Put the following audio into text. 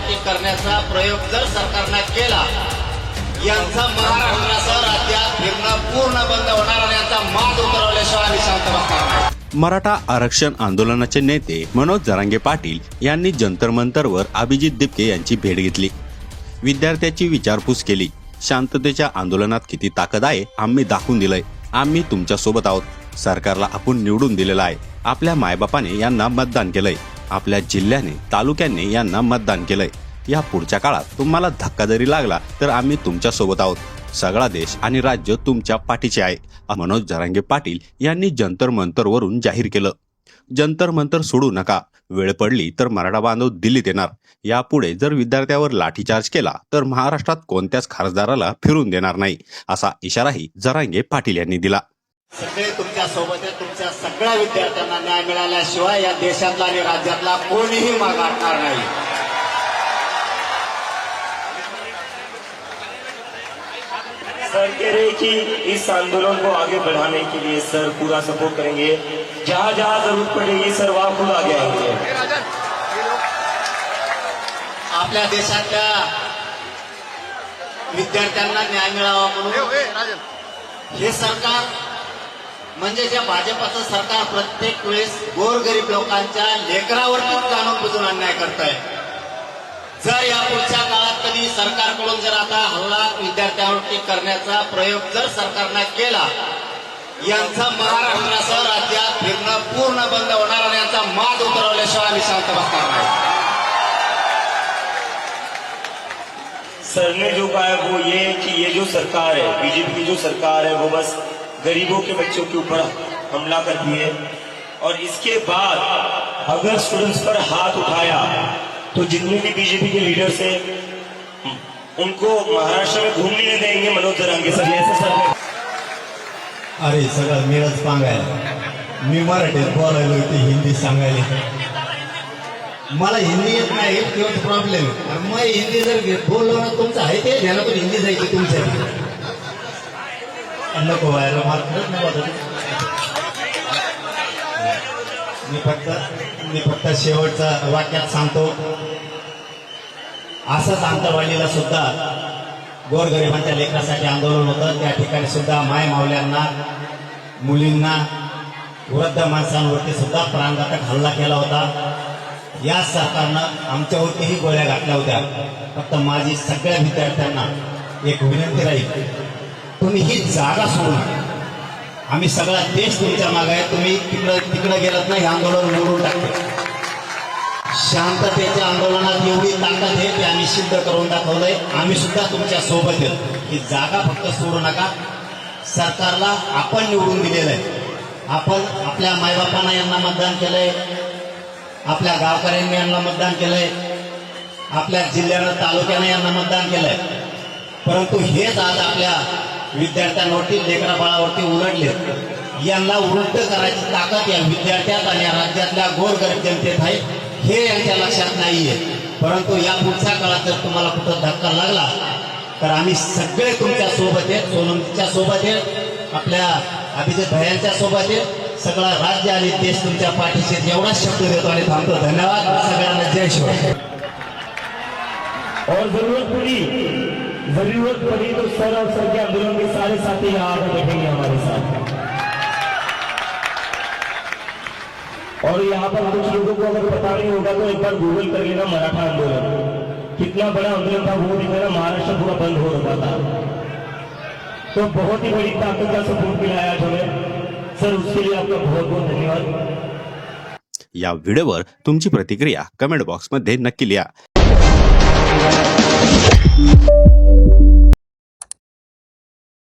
विद्यार्थ्यांवरती करण्याचा प्रयोग जर सरकारनं केला, यांचा महाराष्ट्रासह राज्यात फिरणं पूर्ण बंद होणार आणि यांचा माज उतरवल्याशिवाय आम्ही शांत बसणार नाही। मराठा आरक्षण आंदोलनाचे नेते मनोज जरांगे पाटील यांनी जंतर मंतरवर अभिजित दिपके यांची भेट घेतली। विद्यार्थ्याची विचारपूस केली। शांततेच्या आंदोलनात किती ताकद आहे आम्ही दाखवून दिलंय। आम्ही तुमच्या सोबत आहोत। सरकारला आपण निवडून दिलेलं आहे। आपल्या मायबापाने यांना मतदान केलंय। आपल्या जिल्ह्याने तालुक्याने यांना मतदान केलंय। या पुढच्या काळात तुम्हाला धक्का जरी लागला तर आम्ही तुमच्या सोबत आहोत। सगळा देश आणि राज्य तुमच्या पाठीचे आहे, मनोज जरांगे पाटील यांनी जंतर मंतरवरून जाहीर केलं। जंतर मंतर सोडू नका, वेळ पडली तर मराठा बांधव दिल्लीत येणार। यापुढे जर विद्यार्थ्यावर लाठीचार्ज केला तर महाराष्ट्रात कोणत्याच खासदाराला फिरून देणार नाही, असा इशाराही जरांगे पाटील यांनी दिला। सगळे तुमच्या सोबत आहे। तुमच्या सगळ्या विद्यार्थ्यांना न्याय मिळाल्याशिवाय या देशातला आणि राज्यातला कोणीही मागे हटणार नाही। सर कह रहे कि इस आंदोलन को आगे बढ़ाने के लिए सर पूरा सपोर्ट करेंगे। जहां जहां जरूरत पड़ेगी सर वहां खुद आगे आएंगे। आपल्या देशातल्या विद्यार्थ्यांना न्याय मिळावा म्हणून हे सरकार म्हणजे जे भाजपचं सरकार प्रत्येक वेळेस गोरगरीब लोकांच्या लेकरावरतीच जाणून बुजून अन्याय करत आहे। जर या पुढच्या काळात कधी सरकारकडून जर आता हल्ला विद्यार्थ्यांवरती करण्याचा प्रयोग जर सरकारनं केला, यांचा महाराष्ट्रासह राज्यात फिरणं पूर्ण बंद होणार आणि यांचा माज उतरवल्याशिवाय आम्ही शांत बसणार नाही। सर ने जो कहा है वो ये है कि ये जो सरकार है, बीजेपी की जो सरकार है, वो बस गरीबों के बच्चों के ऊपर हमला करती है और इसके बाद अगर स्टूडेंट्स पर हाथ उठाया तो जितने भी बीजेपी के लीडर्स हैं उनको महाराष्ट्र में घूमने नहीं देंगे मनोज जरांगे सर। ऐसा सर अरे सगळं मीच सांगायला, मी मराठीत बोलायला होते, हिंदी सांगायला मला हिंदी येत नाही तेव्हाच प्रॉब्लेम। मग हिंदी जर बोललो ना तुमचं आहे ते ध्यानात हिंदी जायची तुमच्या नको व्हायला मात्र नाही। मी फक्त शेवटचा वाक्यात सांगतो, असंच आंतरवाडीला सुद्धा गोरगरिबांच्या लेकरासाठी आंदोलन होतं। त्या ठिकाणी सुद्धा माय मावल्यांना, मुलींना, वृद्ध माणसांवरती सुद्धा प्राणघातक हल्ला केला होता। या सरकारनं आमच्यावरतीही गोळ्या घातल्या होत्या। फक्त माझी सगळ्या विद्यार्थ्यांना एक विनंती राहील, तुम्ही ही जागा सोडू नका। आम्ही सगळा देश तुमच्या मागे आहे। तुम्ही तिकडे गेलात नाही, आंदोलन मोडून टाकते। शांततेच्या आंदोलनात एवढी ताकद आहे की आम्ही सिद्ध करून दाखवलंय। आम्ही सुद्धा तुमच्या सोबत आहे। ही जागा फक्त सोडू नका। सरकारला आपण निवडून दिलेलं आहे। आपण आपल्या मायबापांना यांना मतदान केलंय, आपल्या गावकऱ्यांनी यांना मतदान केलंय, आपल्या जिल्ह्यानं तालुक्यानं यांना मतदान केलंय। परंतु हेच आज आपल्या विद्यार्थ्यांवरती, लेकरा बाळावरती उलटले। यांना उलट करायची ताकद या विद्यार्थ्यात आणि या राज्यातल्या गोरगरीब जनतेत आहे, हे यांच्या लक्षात नाहीये। परंतु या पुढच्या काळात जर तुम्हाला कुठं धक्का लागला तर आम्ही सगळे तुमच्या सोबत आहेत। सोनमच्या सोबत आहेत, आपल्या अभिजित भयांच्या सोबत आहेत। सगळा राज्य आणि देश तुमच्या पाठीशी। एवढाच शब्द देतो आणि थांबतो। धन्यवाद सगळ्यांना। जय शिवाय। और जरूरत पड़ी तो सर और सर के आंदोलन के सारे साथी यहाँ आकर बैठेंगे हमारे साथ। और यहाँ पर कुछ लोगों को अगर पता नहीं होगा तो एक बार गूगल कर लेना, मराठा आंदोलन कितना बड़ा आंदोलन था वो दिखाना। महाराष्ट्र पूरा बंद हो रहा था, तो बहुत ही बड़ी ताकत का सपोर्ट मिला आज हमें सर। उसके लिए आपका बहुत बहुत धन्यवाद। या व्हिडिओवर तुमची प्रतिक्रिया कमेंट बॉक्समध्ये नक्की लिहा।